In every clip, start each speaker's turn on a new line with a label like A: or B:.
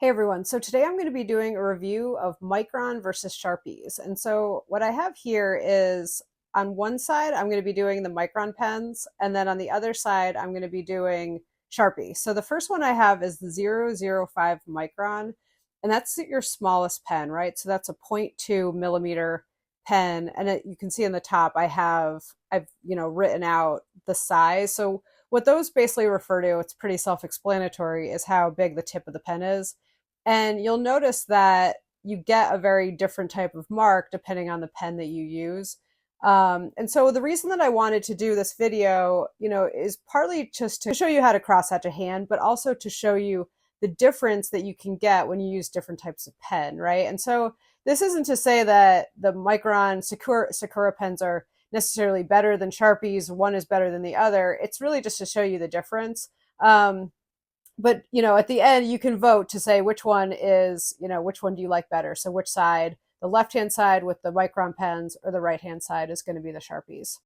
A: Hey everyone, so today I'm going to be doing a review of Micron versus Sharpies. And so what I have here is on one side, I'm going to be doing the Micron pens, and then on the other side, I'm going to be doing Sharpie. So the first one I have is the 005 Micron, and that's your smallest pen, right? So that's a 0.2 millimeter pen. And you can see in the top, I've written out the size. So what those basically refer to, it's pretty self-explanatory, is how big the tip of the pen is. And you'll notice that you get a very different type of mark depending on the pen that you use. And so the reason that I wanted to do this video, is partly just to show you how to crosshatch a hand, but also to show you the difference that you can get when you use different types of pen, right? And so this isn't to say that the Micron Sakura pens are necessarily better than Sharpies, one is better than the other. It's really just to show you the difference. But at the end you can vote to say which one do you like better. So which side, the left hand side with the Micron pens or the right hand side is going to be the Sharpies.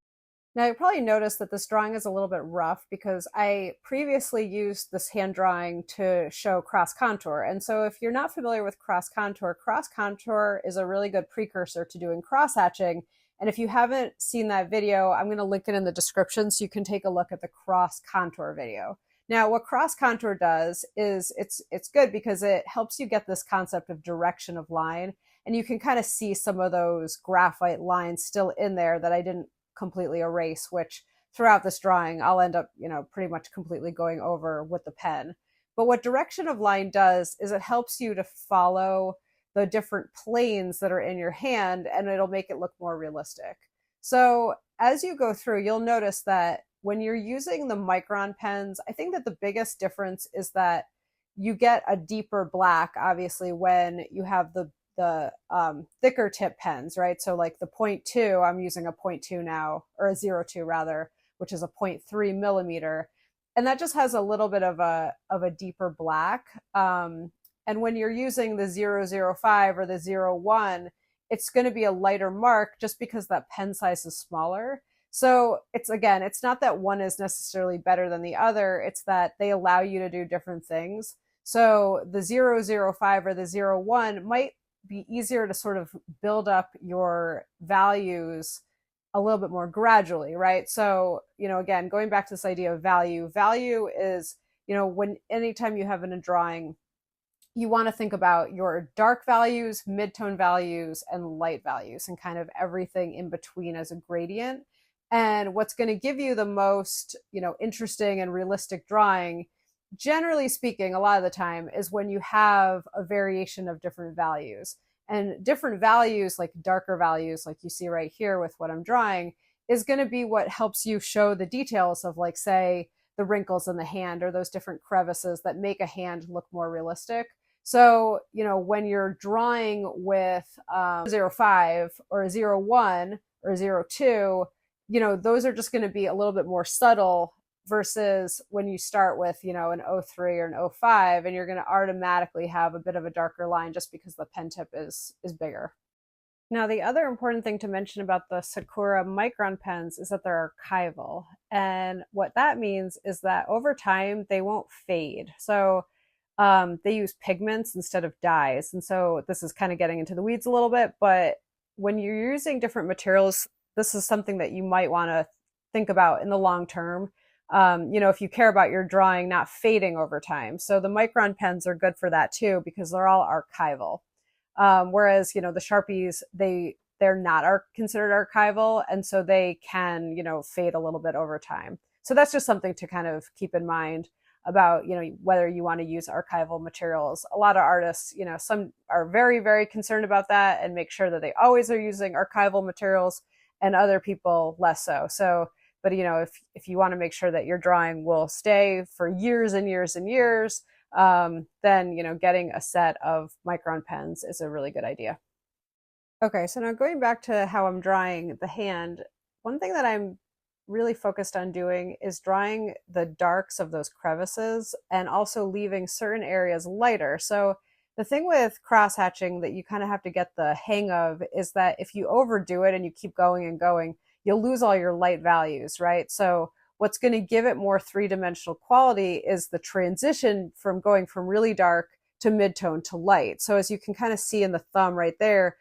A: Now you probably noticed that this drawing is a little bit rough because I previously used this hand drawing to show cross contour. And so if you're not familiar with cross contour is a really good precursor to doing cross hatching. And if you haven't seen that video, I'm going to link it in the description so you can take a look at the cross contour video. Now, what cross contour does is it's good because it helps you get this concept of direction of line, and you can kind of see some of those graphite lines still in there that I didn't completely erase, which throughout this drawing I'll end up, pretty much completely going over with the pen. But what direction of line does is it helps you to follow the different planes that are in your hand, and it'll make it look more realistic. So as you go through, you'll notice that when you're using the Micron pens, I think that the biggest difference is that you get a deeper black, obviously, when you have the thicker tip pens, right? So like the 0.2, I'm using a 0.2 now, or a 0.2 rather, which is a 0.3 millimeter. And that just has a little bit of a deeper black. And when you're using the 005 or the 01, it's going to be a lighter mark just because that pen size is smaller. So it's not that one is necessarily better than the other. It's that they allow you to do different things. So the 005 or the 01 might be easier to sort of build up your values a little bit more gradually, right? So, again, going back to this idea of value is, anytime you have in a drawing, you want to think about your dark values, mid-tone values, and light values, and kind of everything in between as a gradient. And what's going to give you the most, interesting and realistic drawing, generally speaking, a lot of the time, is when you have a variation of different values. And different values, like darker values, like you see right here with what I'm drawing, is going to be what helps you show the details of, like, say, the wrinkles in the hand or those different crevices that make a hand look more realistic. So, when you're drawing with 0.5 or a 0.1 or a 0.2, those are just going to be a little bit more subtle versus when you start with, an 0.3 or an 0.5, and you're going to automatically have a bit of a darker line just because the pen tip is bigger. Now, the other important thing to mention about the Sakura Micron pens is that they're archival. And what that means is that over time, they won't fade. So they use pigments instead of dyes. And so this is kind of getting into the weeds a little bit, but when you're using different materials, this is something that you might want to think about in the long term. If you care about your drawing not fading over time. So the Micron pens are good for that too, because they're all archival. Whereas, the Sharpies, they're not considered archival. And so they can, fade a little bit over time. So that's just something to kind of keep in mind about, whether you want to use archival materials. A lot of artists, some are very, very concerned about that and make sure that they always are using archival materials, and other people less so. But if you want to make sure that your drawing will stay for years and years and years, then getting a set of Micron pens is a really good idea. Okay, so now going back to how I'm drawing the hand, one thing that I'm really focused on doing is drawing the darks of those crevices and also leaving certain areas lighter. So the thing with crosshatching that you kind of have to get the hang of is that if you overdo it and you keep going and going, you'll lose all your light values, right? So what's going to give it more three-dimensional quality is the transition from going from really dark to midtone to light. So as you can kind of see in the thumb right there,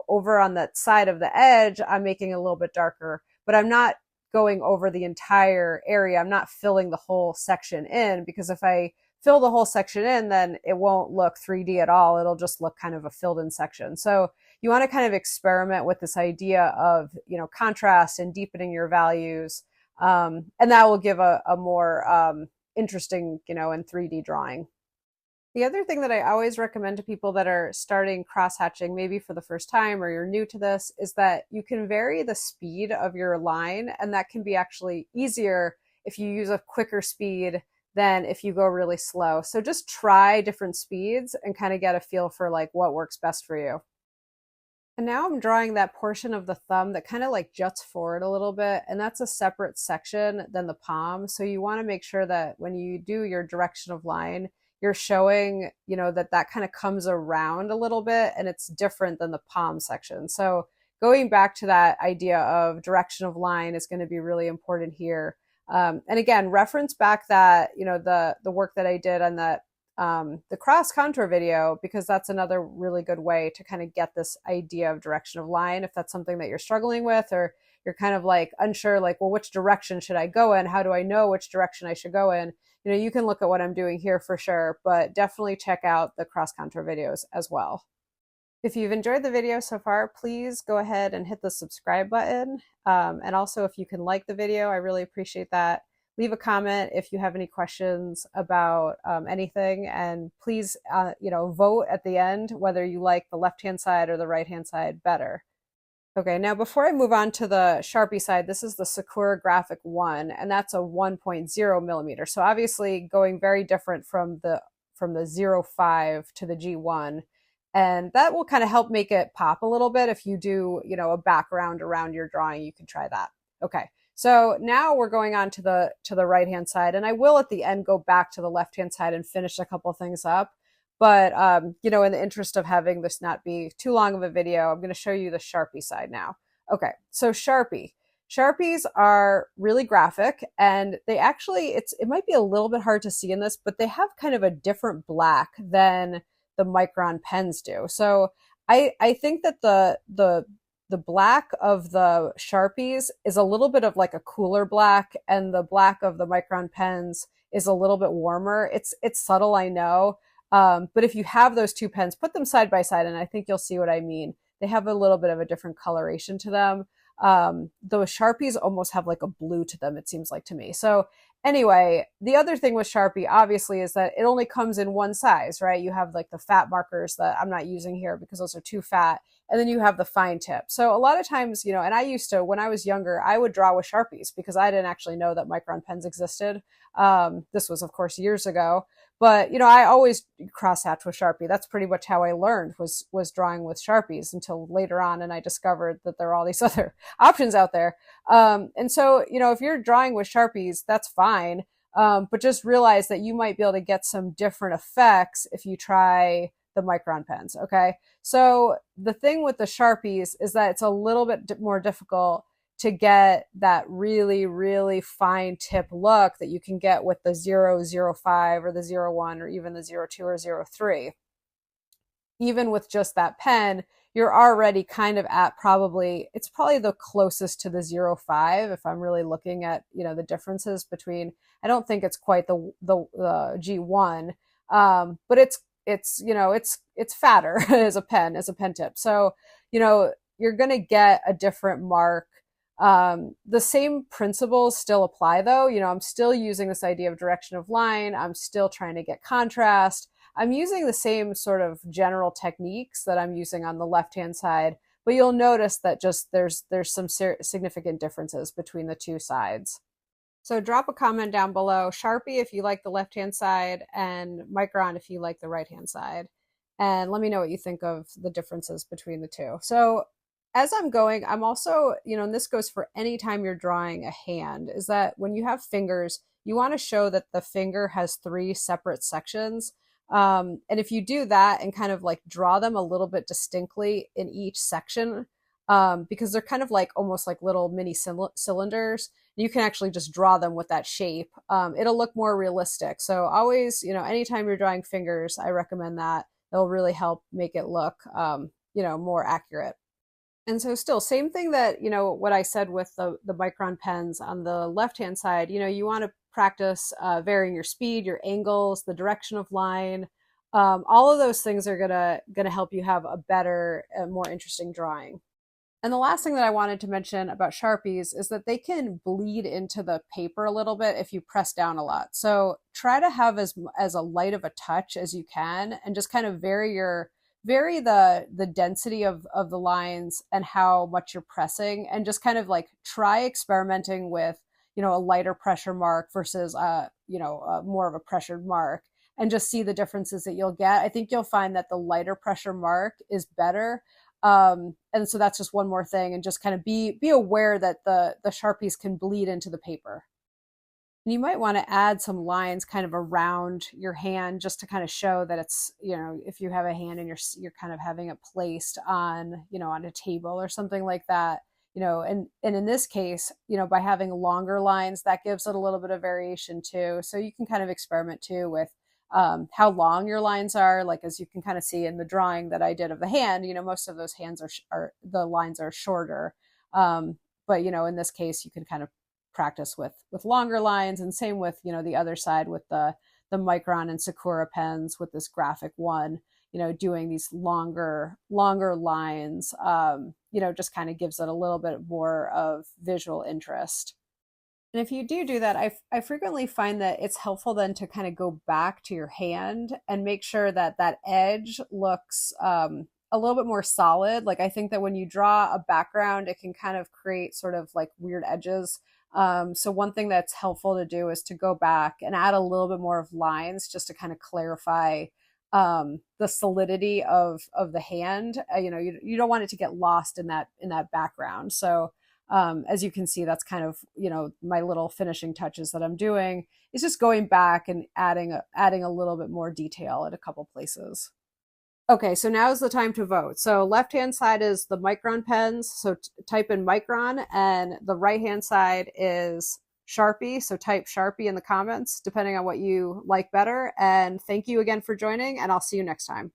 A: over on that side of the edge, I'm making it a little bit darker, but I'm not going over the entire area. I'm not filling the whole section in, because if I fill the whole section in, then it won't look 3D at all. It'll just look kind of a filled in section. So you want to kind of experiment with this idea of, contrast and deepening your values. And that will give a more interesting, and 3D drawing. The other thing that I always recommend to people that are starting cross-hatching, maybe for the first time or you're new to this, is that you can vary the speed of your line, and that can be actually easier if you use a quicker speed than if you go really slow. So just try different speeds and kind of get a feel for like what works best for you. And now I'm drawing that portion of the thumb that kind of like juts forward a little bit, and that's a separate section than the palm. So you want to make sure that when you do your direction of line, you're showing, that kind of comes around a little bit, and it's different than the palm section. So going back to that idea of direction of line is going to be really important here. And again, reference back that, the work that I did on that, the cross contour video, because that's another really good way to kind of get this idea of direction of line. If that's something that you're struggling with, or you're kind of like unsure, like, well, which direction should I go in? How do I know which direction I should go in? You can look at what I'm doing here for sure, but definitely check out the cross contour videos as well. If you've enjoyed the video so far, please go ahead and hit the subscribe button. And also, if you can like the video, I really appreciate that. Leave a comment if you have any questions about anything, and please, vote at the end whether you like the left-hand side or the right-hand side better. Okay, now before I move on to the Sharpie side, this is the Sakura Graphic 1, and that's a 1.0 millimeter. So obviously going very different from the 0.5 to the G1. And that will kind of help make it pop a little bit. If you do, a background around your drawing, you can try that. Okay, so now we're going on to the right-hand side, and I will at the end go back to the left-hand side and finish a couple things up. But, in the interest of having this not be too long of a video, I'm going to show you the Sharpie side now. Okay, so Sharpies are really graphic, and they actually, it might be a little bit hard to see in this, but they have kind of a different black than the Micron pens do. So I think that the black of the Sharpies is a little bit of like a cooler black, and the black of the Micron pens is a little bit warmer. It's subtle, I know. But if you have those two pens, put them side by side, and I think you'll see what I mean. They have a little bit of a different coloration to them. Those Sharpies almost have like a blue to them, it seems like to me. So anyway, the other thing with Sharpie, obviously, is that it only comes in one size, right? You have like the fat markers that I'm not using here because those are too fat. And then you have the fine tip. So a lot of times, and I used to, when I was younger, I would draw with Sharpies because I didn't actually know that Micron pens existed. This was, of course, years ago. But, I always crosshatch with Sharpie. That's pretty much how I learned was drawing with Sharpies until later on. And I discovered that there are all these other options out there. And so, if you're drawing with Sharpies, that's fine. But just realize that you might be able to get some different effects if you try the Micron pens. Okay. So the thing with the Sharpies is that it's a little bit more difficult to get that really, really fine tip look that you can get with the 0.05 or the 0.1 or even the 0.2 or 0.3. Even with just that pen, you're already kind of at it's probably the closest to the 0.5 if I'm really looking at, the differences between, I don't think it's quite the G1, but it's fatter as a pen tip. So, you're going to get a different mark. The same principles still apply though. I'm still using this idea of direction of line. I'm still trying to get contrast. I'm using the same sort of general techniques that I'm using on the left-hand side, but you'll notice that just there's some significant differences between the two sides. So drop a comment down below, Sharpie if you like the left-hand side, and Micron if you like the right-hand side. And let me know what you think of the differences between the two. So as I'm going, I'm also, and this goes for any time you're drawing a hand, is that when you have fingers, you want to show that the finger has 3 separate sections. And if you do that and kind of like draw them a little bit distinctly in each section, because they're kind of like almost like little mini cylinders. You can actually just draw them with that shape. It'll look more realistic. So always, anytime you're drawing fingers, I recommend that. It'll really help make it look, more accurate. And so still same thing that, what I said with the Micron pens on the left-hand side, you want to practice varying your speed, your angles, the direction of line. All of those things are gonna help you have a better, more interesting drawing. And the last thing that I wanted to mention about Sharpies is that they can bleed into the paper a little bit if you press down a lot. So try to have as a light of a touch as you can, and just kind of vary the density of the lines and how much you're pressing, and just kind of like try experimenting with, a lighter pressure mark versus more of a pressured mark, and just see the differences that you'll get. I think you'll find that the lighter pressure mark is better. And so that's just one more thing, and just kind of be aware that the Sharpies can bleed into the paper. And you might want to add some lines kind of around your hand, just to kind of show that it's, if you have a hand and you're kind of having it placed on, on a table or something like that, and in this case, by having longer lines, that gives it a little bit of variation too. So you can kind of experiment too with how long your lines are. Like, as you can kind of see in the drawing that I did of the hand, most of those hands are the lines are shorter. But in this case, you can kind of practice with longer lines, and same with, the other side with the Micron and Sakura pens with this graphic one, doing these longer lines, just kind of gives it a little bit more of visual interest. And if you do that, I frequently find that it's helpful then to kind of go back to your hand and make sure that that edge looks a little bit more solid. Like, I think that when you draw a background, it can kind of create sort of like weird edges. So one thing that's helpful to do is to go back and add a little bit more of lines, just to kind of clarify the solidity of the hand. You don't want it to get lost in that background. So as you can see, that's kind of, my little finishing touches that I'm doing, is just going back and adding a little bit more detail at a couple places. Okay, so now is the time to vote. So left-hand side is the Micron pens, so type in Micron, and the right-hand side is Sharpie, so type Sharpie in the comments, depending on what you like better. And thank you again for joining, and I'll see you next time.